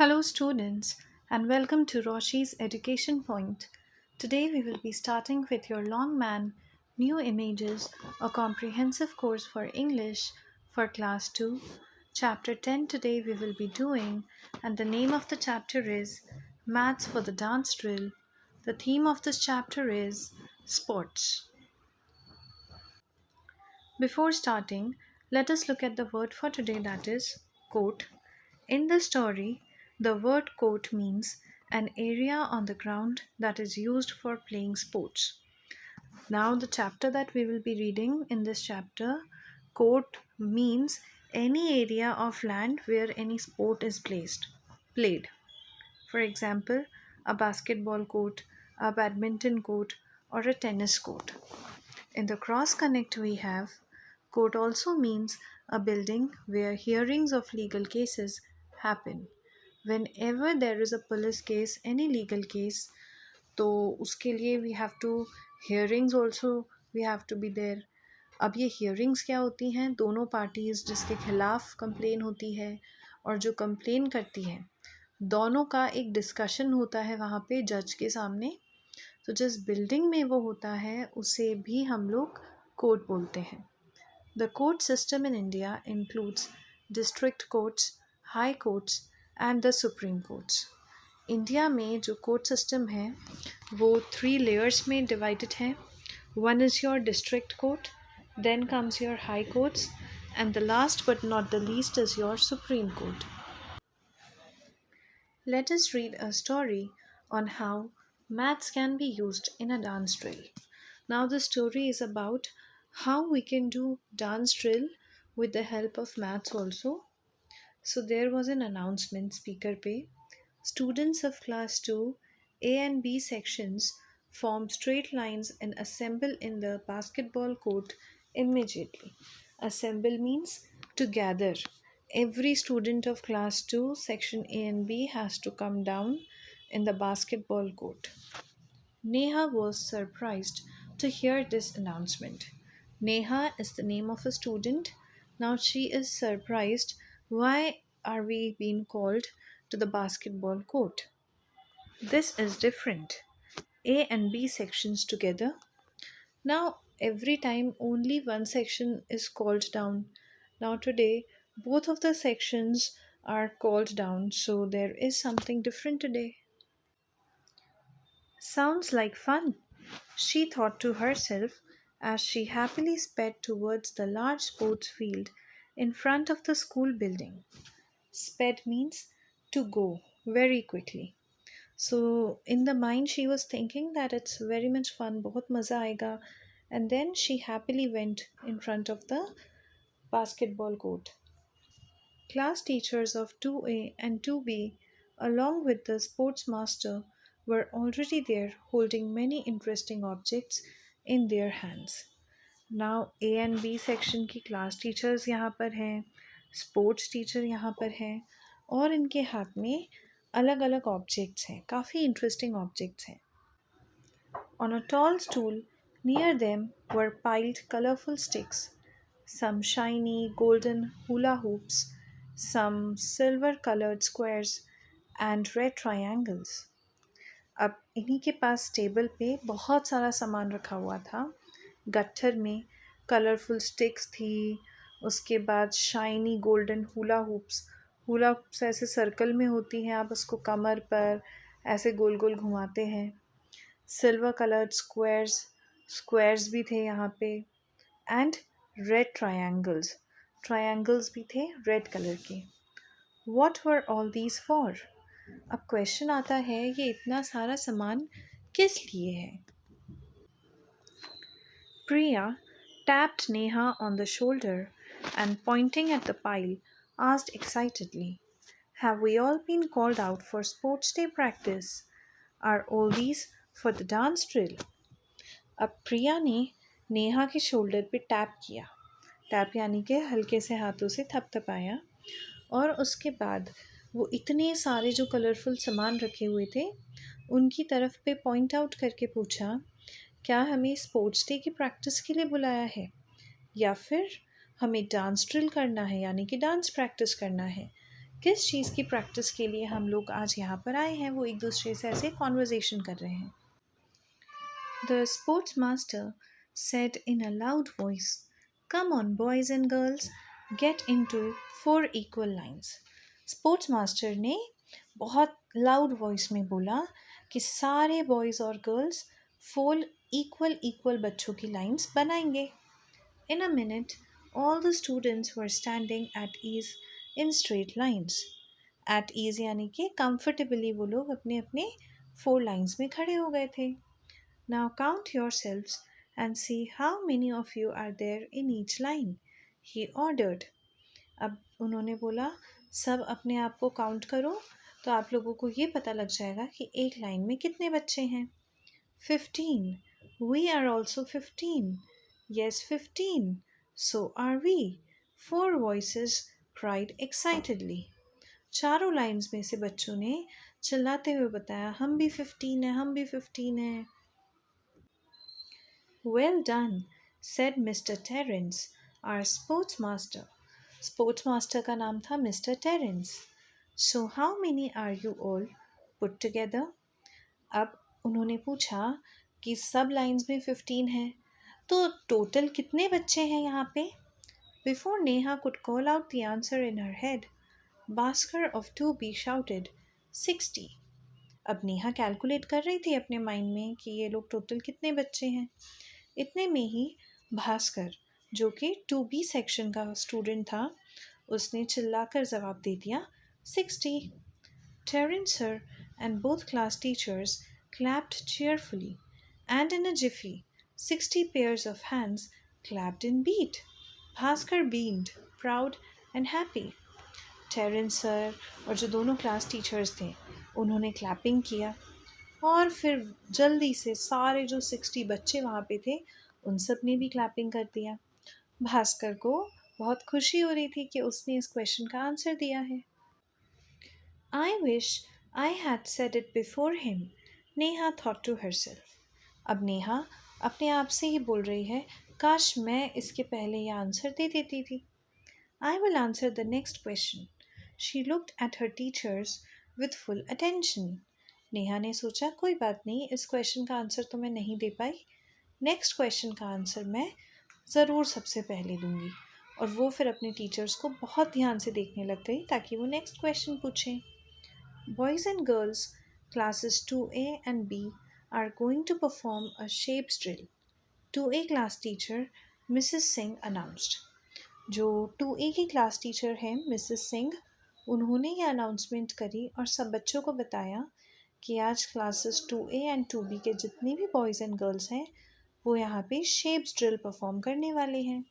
Hello, students, and welcome to Roshi's Education Point. Today, we will be starting with your Long Man New Images, a comprehensive course for English for Class 2. Chapter 10 today we will be doing, and the name of the chapter is Maths for the Dance Drill. The theme of this chapter is Sports. Before starting, let us look at the word for today, that is court. In the story, the word court means an area on the ground that is used for playing sports. Now, the chapter that we will be reading in this chapter, court means any area of land where any sport is played. For example, a basketball court, a badminton court, or a tennis court. In the cross connect we have court also means a building where hearings of legal cases happen. Whenever there is a police case, any legal case, तो उसके लिए we have to hearings also we have to be there. अब ये hearings क्या होती हैं? दोनों parties जिसके खिलाफ कंप्लेन होती है और जो कंप्लेन करती है दोनों का एक डिस्कशन होता है वहाँ पे जज के सामने. तो जिस बिल्डिंग में वो होता है उसे भी हम लोग कोर्ट बोलते हैं. The court system in India includes district courts, high courts and the supreme courts. India में जो कोर्ट सिस्टम है वो 3 लेयर्स में डिवाइडेड है. One is your district court, then comes your high courts and the last but not the least is your supreme court. Let us read a story on how maths can be used in a dance drill. Now, the story is about how we can do dance drill with the help of maths also. So, there was an announcement speaker pe. Students of class 2, A and B sections form straight lines and assemble in the basketball court immediately. Assemble means to gather. Every student of class 2 section A and B has to come down in the basketball court. Neha was surprised to hear this announcement. Neha is the name of a student. Now she is surprised. Why are we being called to the basketball court? This is different. A and B sections together. Now, every time only one section is called down. Now, today, both of the sections are called down, so there is something different today. Sounds like fun, she thought to herself as she happily sped towards the large sports field in front of the school building. Sped means to go very quickly. So in the mind she was thinking that it's very much fun, बहुत मज़ा आएगा, and then she happily went in front of the basketball court. Class teachers of 2A and 2B, along with the sports master, were already there holding many interesting objects in their hands. Now A and B section की class teachers यहाँ पर हैं, sports teacher यहाँ पर हैं और इनके हाथ में अलग अलग ऑब्जेक्ट्स हैं, काफ़ी इंटरेस्टिंग ऑब्जेक्ट्स हैं. On a tall stool near them were piled colorful sticks, some shiny golden hula hoops, some silver colored squares and red triangles. अब इन्हीं के पास टेबल पे बहुत सारा सामान रखा हुआ था. गट्ठर में कलरफुल स्टिक्स थी, उसके बाद शाइनी गोल्डन हुला हुप्स ऐसे सर्कल में होती हैं, आप उसको कमर पर ऐसे गोल गोल घुमाते हैं. सिल्वर कलर्ड स्क्वायर्स भी थे यहाँ पे एंड रेड ट्रायंगल्स भी थे रेड कलर के. What were all these for? अब क्वेश्चन आता है ये इतना सारा सामान किस लिए है? Priya tapped Neha on the shoulder and pointing at the pile asked excitedly, "Have we all been called out for sports day practice? Are all these for the dance drill?" अब प्रिया ने नेहा के शोल्डर पे tap किया. Tap यानी कि हल्के से हाथों से थपथपाया और उसके बाद वो इतने सारे जो कलरफुल सामान रखे हुए थे उनकी तरफ पे पॉइंट आउट करके पूछा, क्या हमें स्पोर्ट्स डे की प्रैक्टिस के लिए बुलाया है या फिर हमें डांस ड्रिल करना है यानी कि डांस प्रैक्टिस करना है? किस चीज़ की प्रैक्टिस के लिए हम लोग आज यहाँ पर आए हैं, वो एक दूसरे से ऐसे कॉन्वर्जेशन कर रहे हैं. The sports master said in a loud voice, "Come on, boys and girls, get into four equal lines." Sports master ने बहुत लाउड वॉइस में बोला कि सारे बॉयज़ और गर्ल्स फोर इक्वल इक्वल बच्चों की लाइंस बनाएंगे. In a minute, all the students were standing at ease in straight lines. At ease यानी कि comfortably वो लोग अपने अपने फोर लाइंस में खड़े हो गए थे. Now count yourselves and see how many of you are there in each line, he ordered. अब उन्होंने बोला सब अपने आप को काउंट करो तो आप लोगों को ये पता लग जाएगा कि एक लाइन में कितने बच्चे हैं. 15. We are also 15. Yes, 15. So are we. Four voices cried excitedly. चारों लाइंस में से बच्चों ने चिल्लाते हुए बताया हम भी 15 हैं, हम भी 15 हैं. Well done, said Mr. Terence, our sports master. Sports master का नाम था Mr. Terence. So how many are you all put together? अब उन्होंने पूछा कि सब लाइंस में 15 हैं, तो टोटल कितने बच्चे हैं यहाँ पे? Before Neha could call out the answer in her head, Bhaskar of 2B shouted, 60. अब नेहा कैलकुलेट कर रही थी अपने माइंड में कि ये लोग टोटल कितने बच्चे हैं. इतने में ही भास्कर जो कि 2B सेक्शन का स्टूडेंट था उसने चिल्लाकर जवाब दे दिया 60. Terence sir and both class teachers clapped cheerfully, and in a jiffy 60 pairs of hands clapped in beat. Bhaskar beamed, proud and happy. Terence sir और जो दोनों क्लास टीचर्स थे उन्होंने क्लैपिंग किया और फिर जल्दी से सारे जो 60 बच्चे वहाँ पे थे उन सब ने भी क्लैपिंग कर दिया. भास्कर को बहुत खुशी हो रही थी कि उसने इस क्वेश्चन का आंसर दिया है. I wish I had said it before him, Neha thought to herself. अब नेहा अपने आप से ही बोल रही है काश मैं इसके पहले ये आंसर दे देती थी. I will answer the next question. She looked at her teachers with full attention. Neha ने सोचा कोई बात नहीं, इस क्वेश्चन का आंसर तो मैं नहीं दे पाई, नेक्स्ट क्वेश्चन का आंसर मैं ज़रूर सबसे पहले दूंगी. और वो फिर अपने टीचर्स को बहुत ध्यान से देखने लग गई ताकि वो नेक्स्ट क्वेश्चन पूछें. Boys and girls, classes 2A and B are going to perform a shapes drill. 2A class teacher Mrs. Singh announced. जो 2A की क्लास टीचर हैं मिसेस सिंह उन्होंने ये अनाउंसमेंट करी और सब बच्चों को बताया कि आज क्लासेस 2A एंड 2B के जितने भी बॉयज़ एंड गर्ल्स हैं वो यहाँ पे शेप्स ड्रिल परफॉर्म करने वाले हैं.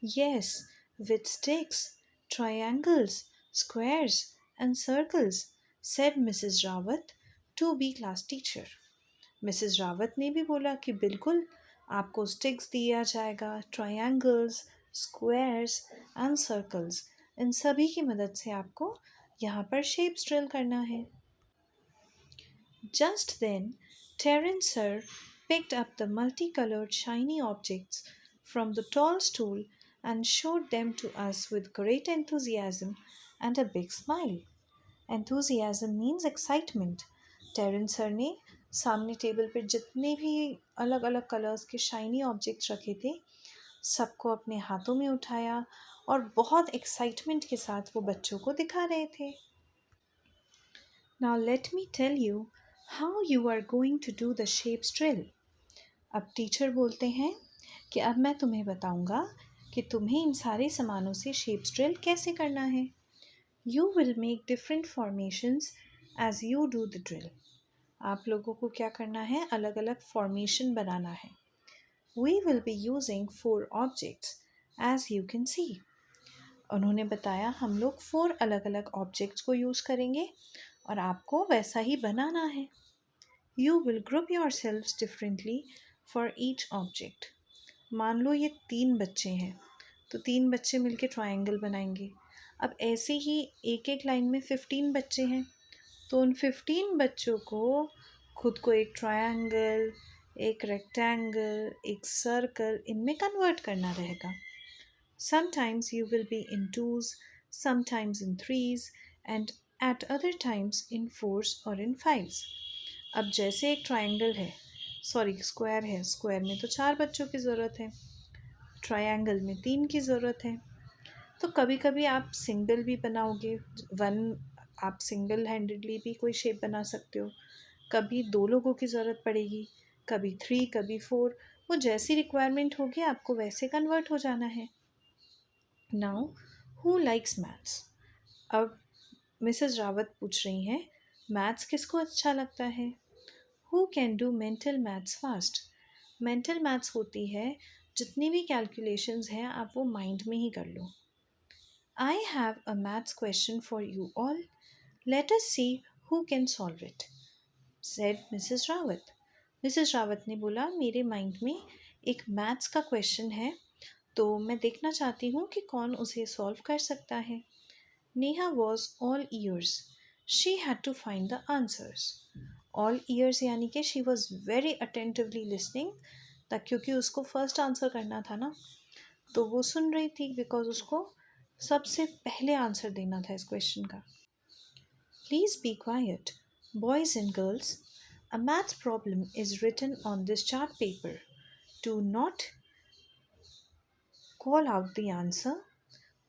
Yes, with sticks, triangles, squares and circles, said Mrs Rawat, 2B class teacher. Mrs Rawat ने भी बोला कि बिल्कुल आपको स्टिक्स दिया जाएगा, ट्रायंगल्स, स्क्वायर्स एंड सर्कल्स, इन सभी की मदद से आपको यहाँ पर शेप्स ड्रिल करना है. Just then, Terence sir picked up the multicolored shiny objects from the tall stool and showed them to us with great enthusiasm and a big smile. Enthusiasm means excitement. Terence sir ने सामने table पर जितने भी अलग अलग colours के shiny objects रखे थे सबको अपने हाथों में उठाया और बहुत एक्साइटमेंट के साथ वो बच्चों को दिखा रहे थे. Now let me tell you how you are going to do the shapes drill. अब टीचर बोलते हैं कि अब मैं तुम्हें बताऊंगा कि तुम्हें इन सारे सामानों से शेप्स ड्रिल कैसे करना है. You will make different formations as you do the drill. आप लोगों को क्या करना है, अलग अलग फॉर्मेशन बनाना है. We will be using 4 objects as you can see. उन्होंने बताया हम लोग 4 अलग अलग ऑब्जेक्ट्स को यूज़ करेंगे और आपको वैसा ही बनाना है. You will group yourselves differently for each object. मान लो ये 3 बच्चे हैं तो 3 बच्चे मिलके ट्रायंगल बनाएंगे. अब ऐसे ही एक एक लाइन में 15 बच्चे हैं तो उन 15 बच्चों को खुद को एक ट्रायंगल, एक रेक्टेंगल, एक सर्कल इनमें कन्वर्ट करना रहेगा. Sometimes you will be in twos, sometimes in threes, and at other times in fours or in fives. अब जैसे एक ट्रायंगल है, सॉरी स्क्वायर है, स्क्वायर में तो चार बच्चों की ज़रूरत है, ट्रायंगल में तीन की ज़रूरत है। तो कभी कभी आप सिंगल भी बनाओगे, वन, आप सिंगल हैंडेडली भी कोई शेप बना सकते हो। कभी दो लोगों की ज़रूरत पड़ेगी, कभी थ्री, कभी फोर। वो जैसी रिक्वायरमेंट होगी आपको वैसे कन्वर्ट हो जाना है। Now, who likes maths? अब मिसेस रावत पूछ रही हैं, मैथ्स किसको अच्छा लगता है? Who can do mental maths fast? Mental maths होती है जितनी भी कैलकुलेशंस हैं आप वो माइंड में ही कर लो। I have a maths question for you all. Let us see who can solve it, said Mrs. Rawat. Mrs. Rawat ने बोला, मेरे माइंड में एक मैथ्स का क्वेश्चन है, तो मैं देखना चाहती हूँ कि कौन उसे सॉल्व कर सकता है। Neha was all ears. She had to find the answers. All ears यानी कि she was very attentively listening, क्योंकि उसको फर्स्ट आंसर करना था ना, तो वो सुन रही थी बिकॉज उसको सबसे पहले आंसर देना था इस क्वेश्चन का। Please be quiet, boys and girls. A math problem is written on this chart paper. Do not call out the answer.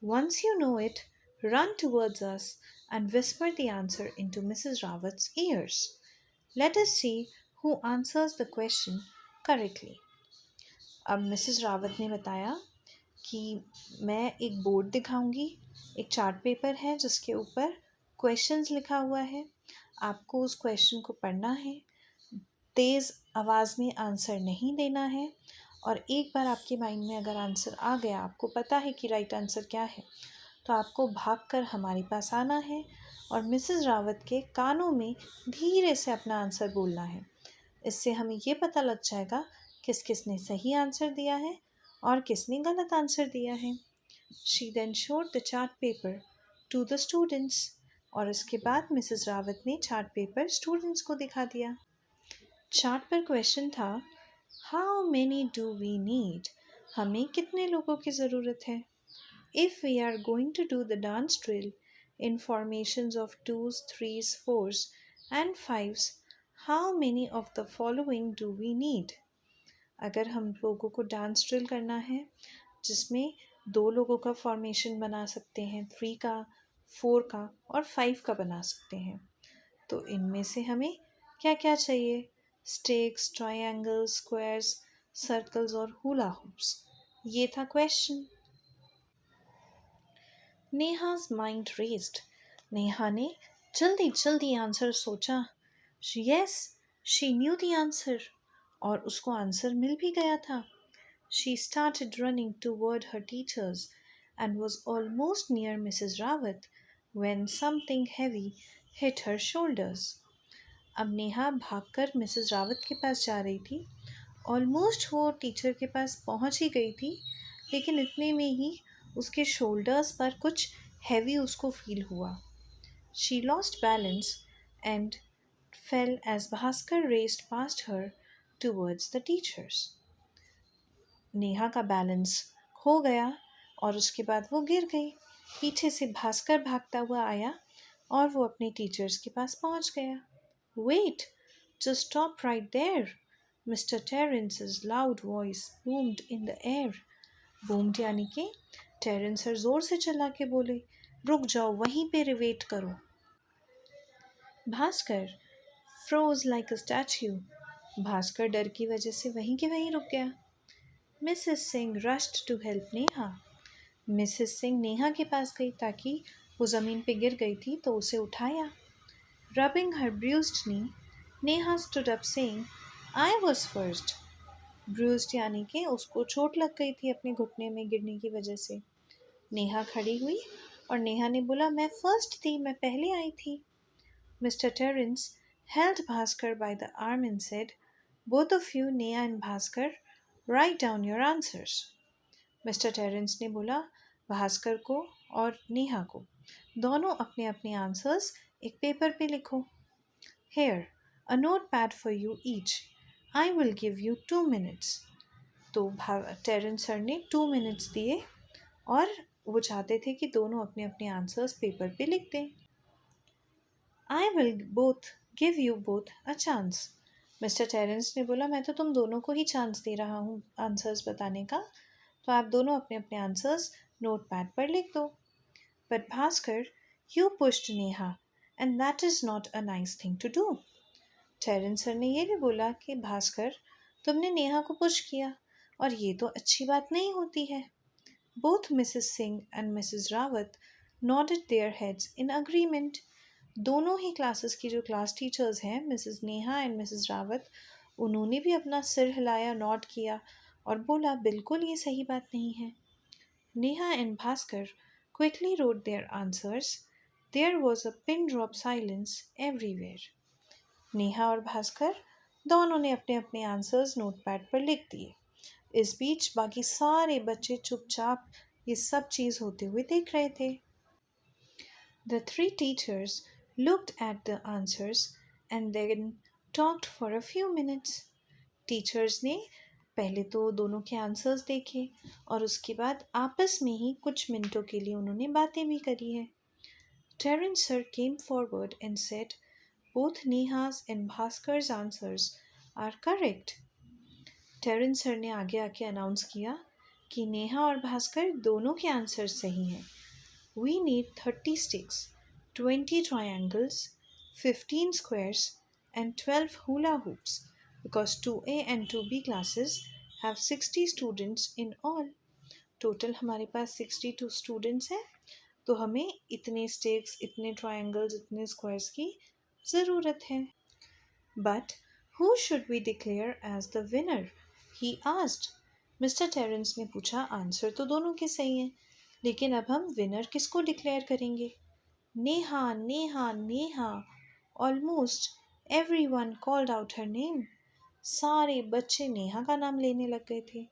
Once you know it, run towards us and whisper the answer into Mrs. Rawat's ears. Let us see who answers the question correctly. अब Mrs Rawat ने बताया कि मैं एक board दिखाऊंगी, एक chart paper है जिसके ऊपर क्वेश्चंस लिखा हुआ है। आपको उस क्वेश्चन को पढ़ना है, तेज़ आवाज़ में आंसर नहीं देना है, और एक बार आपके माइंड में अगर आंसर आ गया, आपको पता है कि राइट आंसर क्या है, तो आपको भागकर हमारे पास आना है और मिसेस रावत के कानों में धीरे से अपना आंसर बोलना है। इससे हमें ये पता लग जाएगा किस किसने सही आंसर दिया है और किसने गलत आंसर दिया है। She then showed the chart paper to the students. और इसके बाद मिसेस रावत ने चार्ट पेपर स्टूडेंट्स को दिखा दिया। चार्ट पर क्वेश्चन था, how many do we need? हमें कितने लोगों की ज़रूरत है? If we are going to do the dance drill in formations of twos, threes, fours, and fives, how many of the following do we need? अगर हम लोगों को डांस ड्रिल करना है जिसमें दो लोगों का फॉर्मेशन बना सकते हैं, थ्री का, फोर का और फाइव का बना सकते हैं, तो इनमें से हमें क्या क्या चाहिए? स्टिक्स, ट्रायंगल्स, स्क्वायर्स, सर्कल्स और हुला हुप्स। ये था क्वेश्चन। नेहा's mind raced. नेहा ने जल्दी जल्दी आंसर सोचा। Yes, she knew the answer, और उसको आंसर मिल भी गया था। She started running toward her teachers and was almost near Mrs. Rawat when something heavy hit her shoulders. अब नेहा भागकर मिसेस रावत के पास जा रही थी। ऑलमोस्ट वो टीचर के पास पहुंच ही गई थी, लेकिन इतने में ही उसके शोल्डर्स पर कुछ हैवी उसको फील हुआ। She lost balance and fell as Bhaskar raced past her towards the teachers. Neha का बैलेंस खो गया और उसके बाद वो गिर गई। पीछे से भास्कर भागता हुआ आया और वो अपने टीचर्स के पास पहुंच गया। Wait, just stop right there, mister टेरेंस's loud voice boomed in the air. Boomed यानी कि टेरेंस सर जोर से चिल्ला के बोले, रुक जाओ, वहीं पे रिवेट करो। Bhaskar froze like a statue. Bhaskar डर की वजह से वहीं के वहीं रुक गया। Mrs Singh rushed to help Neha. Mrs Singh Neha के पास गई ताकि वो ज़मीन पे गिर गई थी तो उसे उठाया। Rubbing her bruised knee, Neha stood up saying, I was first. Bruised यानी कि उसको चोट लग गई थी अपने घुटने में गिरने की वजह से। नेहा खड़ी हुई और नेहा ने बोला, मैं फर्स्ट थी, मैं पहले आई थी। Mister Terence held Bhaskar by the arm and said, both of you, Neha and Bhaskar, write down your answers. Mister Terence ने बोला भास्कर को और नेहा को, दोनों अपने अपने आंसर्स एक पेपर पे लिखो। Here, a notepad for you each. I will give you 2 minutes. तो टेरेंस सर ने 2 minutes दिए और वो चाहते थे कि दोनों अपने अपने आंसर्स पेपर पे लिख दें। I will both give you both a chance. Mister Terence ने बोला, मैं तो तुम दोनों को ही चांस दे रहा हूँ आंसर्स बताने का, तो आप दोनों अपने अपने आंसर्स नोट पैड पर लिख दो। But Bhaskar, you pushed Neha and that is not a nice thing to do. Terence sir ने यह भी बोला कि भास्कर, तुमने नेहा को पुश किया और ये तो अच्छी बात नहीं होती है। Both Mrs Singh and Mrs Rawat nodded their heads in agreement. दोनों ही क्लासेस की जो क्लास टीचर्स हैं, Mrs Neha and Mrs Rawat, उन्होंने भी अपना सिर हिलाया, नॉट किया और बोला, बिल्कुल ये सही बात नहीं है। Neha and Bhaskar quickly wrote their answers. There was a pin drop silence everywhere. Neha और भास्कर दोनों ने अपने अपने आंसर्स नोटपैड पर लिख दिए। इस बीच बाकी सारे बच्चे चुपचाप ये सब चीज़ होते हुए देख रहे थे। The three teachers looked at the answers and then talked for a few minutes. Teachers ने पहले तो दोनों के आंसर्स देखे और उसके बाद आपस में ही कुछ मिनटों के लिए उन्होंने बातें भी करी है। Terence sir came forward and said, both Neha's and Bhaskar's answers are correct. Terence sir ने आगे आके अनाउंस किया कि नेहा और भास्कर दोनों के आंसर सही हैं। We need 30 sticks, 20 triangles, 15 squares and 12 hula hoops because 2A and 2B classes have 60 students in all. Total हमारे पास 62 स्टूडेंट्स हैं, तो हमें इतने स्टिक्स, इतने ट्रायंगल्स, इतने स्क्वायर्स की ज़रूरत है। But who should we declare as the winner? He asked. Mister Terence ने पूछा, आंसर तो दोनों के सही हैं, लेकिन अब हम विनर किसको डिक्लेयर करेंगे? Neha, Neha, Neha. Almost every one called out her name. सारे बच्चे नेहा का नाम लेने लग गए थे।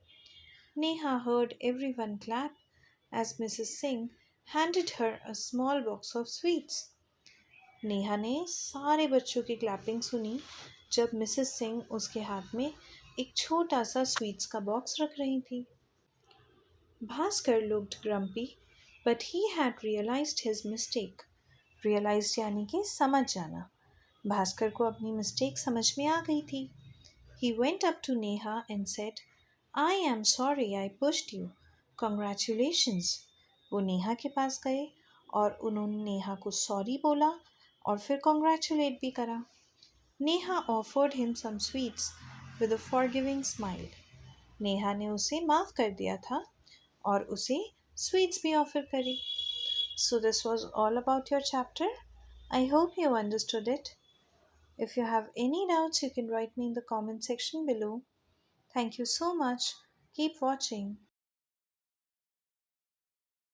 Neha heard everyone clap as Mrs. Singh handed her a small box of sweets. Neha ने सारे बच्चों की क्लैपिंग सुनी जब मिसेस सिंह उसके हाथ में एक छोटा सा स्वीट्स का बॉक्स रख रही थी। Bhaskar looked grumpy, but he had realized his mistake. Realized यानी कि समझ जाना। भास्कर को अपनी मिस्टेक समझ में आ गई थी। He went up to Neha and said, I am sorry I pushed you. Congratulations. वो नेहा के पास गए और उन्होंने नेहा को सॉरी बोला और फिर कॉन्ग्रेचुलेट भी करा। Neha offered him some sweets with a forgiving smile. Neha ने उसे माफ़ कर दिया था और उसे स्वीट्स भी ऑफर करी। So this was all about your chapter. I hope you understood it. If you have any doubts, you can write me in the comment section below. Thank you so much. Keep watching.